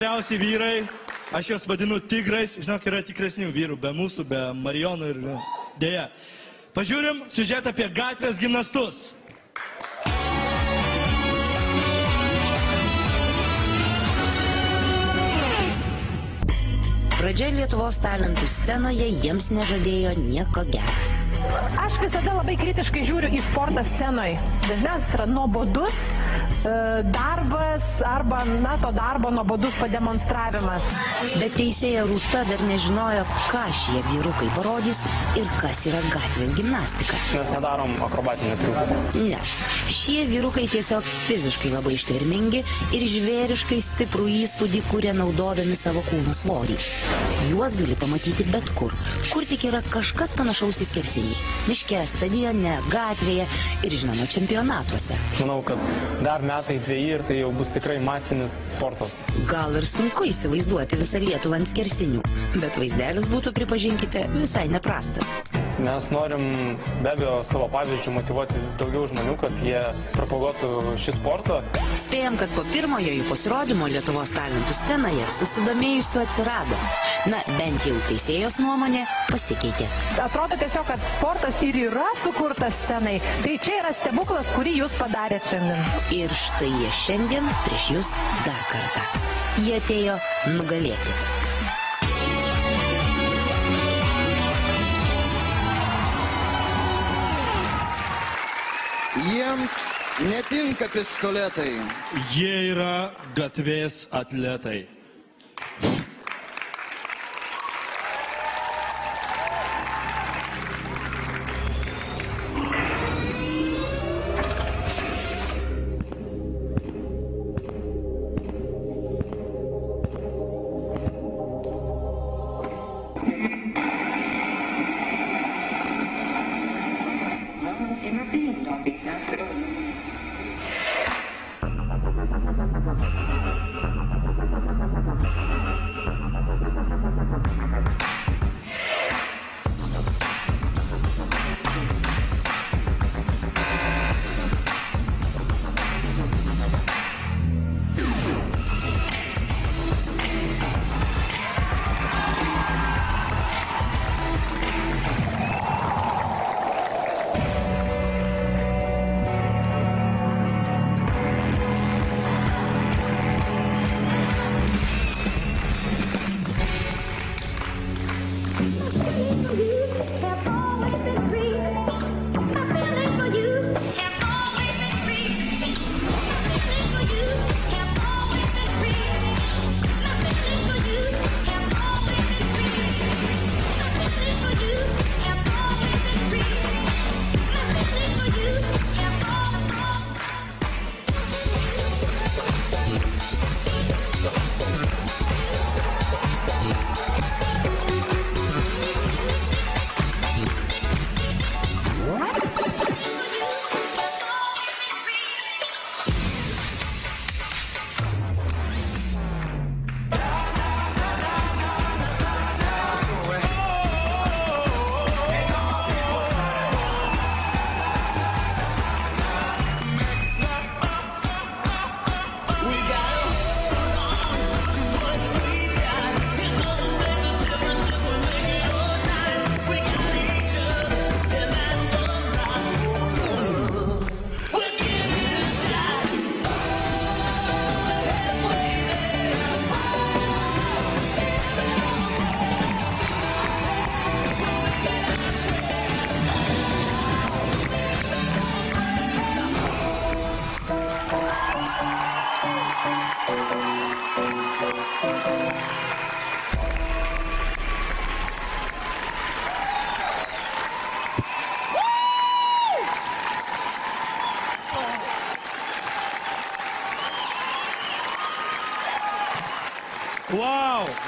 Geriausi vyrai, aš juos vadinu tigrais, žinok, yra tikresnių vyrų, be mūsų, be Marijonų ir dėja. Pažiūrim siužetą apie gatvės gimnastus. Pradžia Lietuvos talentų scenoje jiems nežadėjo nieko gero. Aš visada labai kritiškai žiūriu į sportą scenoje. Dažniausiai yra nuobodus darbas arba, to darbo nuobodus pademonstravimas. Bet teisėja Rūta dar nežinojo, ką šie vyrukai parodys ir kas yra gatvės gimnastika. Mes nedarom akrobatinių triukų. Ne. Šie vyrukai tiesiog fiziškai labai ištvermingi ir žvėriškai stiprų įspūdį kuria naudodami savo kūno svorį. Juos gali pamatyti bet kur tik yra kažkas panašaus į skersinį. Miške, stadione, gatvėje ir, žinoma, čempionatuose. Manau, kad dar metai dviejai ir tai jau bus tikrai masinis sportas. Gal ir sunku įsivaizduoti visą Lietuvą ant skersinių, bet vaizdelis būtų, pripažinkite, visai neprastas. Mes norim be abejo savo pavyzdžių motyvuoti daugiau žmonių, kad jie propaguotų šį sportą. Spėjam, kad po pirmojo jų pasirodymo Lietuvos talentų scenoje susidomėjusių atsirado. Na, bent jau teisėjos nuomonė pasikeitė. Atrodo tiesiog, kad sportas ir yra sukurtas scenai. Tai čia yra stebuklas, kurį jūs padarėt šiandien. Ir štai jie šiandien prieš jūs dar kartą. Jie atėjo nugalėti. Jiems netinka pistoletai. Jie yra gatvės atletai.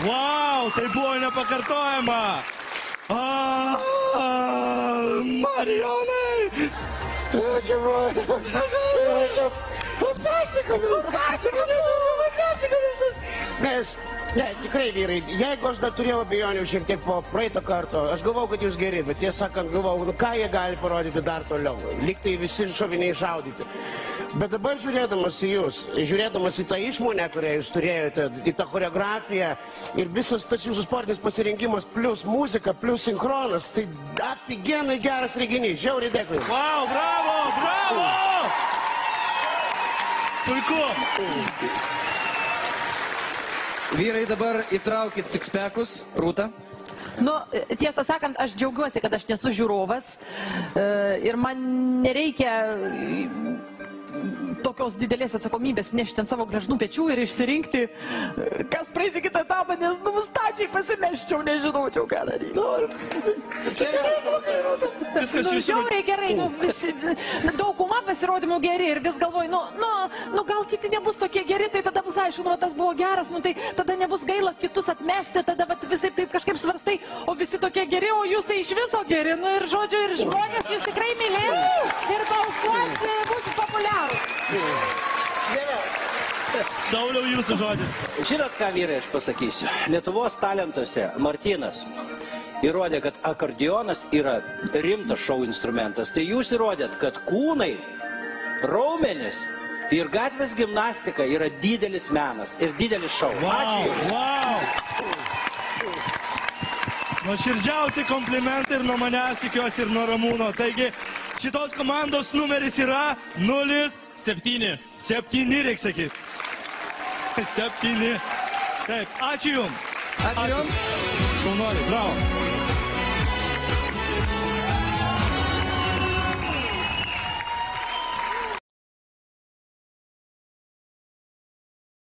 Wow, tai buvo nepakartojama. Marijonai. Fantastika. Nes, ne, tikrai vyrai, jeigu aš dar turėjau abejonių šiek tiek po praeito karto, aš galvau, kad jūs geri, bet tiesą sakant, galvau, ką jie gali parodyti dar toliau. Lyg tai visi šoviniai šaudyti. Bet dabar žiūrėdamas į jūs, žiūrėdamas į tą išmonę, kurią jūs turėjote, į tą choreografiją ir visas tas jūsų sportinis pasirinkimas, plus muzika, plus sinchronas, tai apigenai geras reginys. Žiauriai dėkui. Wow, bravo, bravo! Puiku. Vyrai, dabar įtraukit sixpackus. Rūta. Nu, tiesą sakant, aš džiaugiuosi, kad aš nesu žiūrovas ir man nereikia tokios didelės atsakomybės nešti ant savo gražnų pečių ir išsirinkti, kas praeis į kitą etapą, nes stačiai pasimeščiau, nežinaučiau, ką daryti. Viskas jūsų... Žiauriai gerai, dauguma pasirodymų geri ir vis galvoju, gal kiti nebus tokie geri, tai tada bus aišku, tas buvo geras, tai tada nebus gaila kitus atmesti, tada visai taip kažkaip svarstai, o visi tokie geri, o jūs tai iš viso geri, ir žodžiu, ir žmonės jūs tikrai mylės ir balsuos, bus populiarus. Sauliau, jūsų žodis. Žinot, ką vyrai aš pasakysiu? Lietuvos talentuose Martynas įrodė, kad akordeonas yra rimtas šou instrumentas. Tai jūs įrodėt, kad kūnai, raumenis ir gatvės gimnastika yra didelis menas ir didelis šou. Ačiū jums. Wow. Nuoširdžiausi komplimentai ir nuo manęs tikiuosi ir nuo Ramūno. Taigi, šitos komandos numeris yra 0-7. 7 reikia sakyti. 7. Taip, ačiū jums. Ačiū jums. Jaunuoliai, bravo.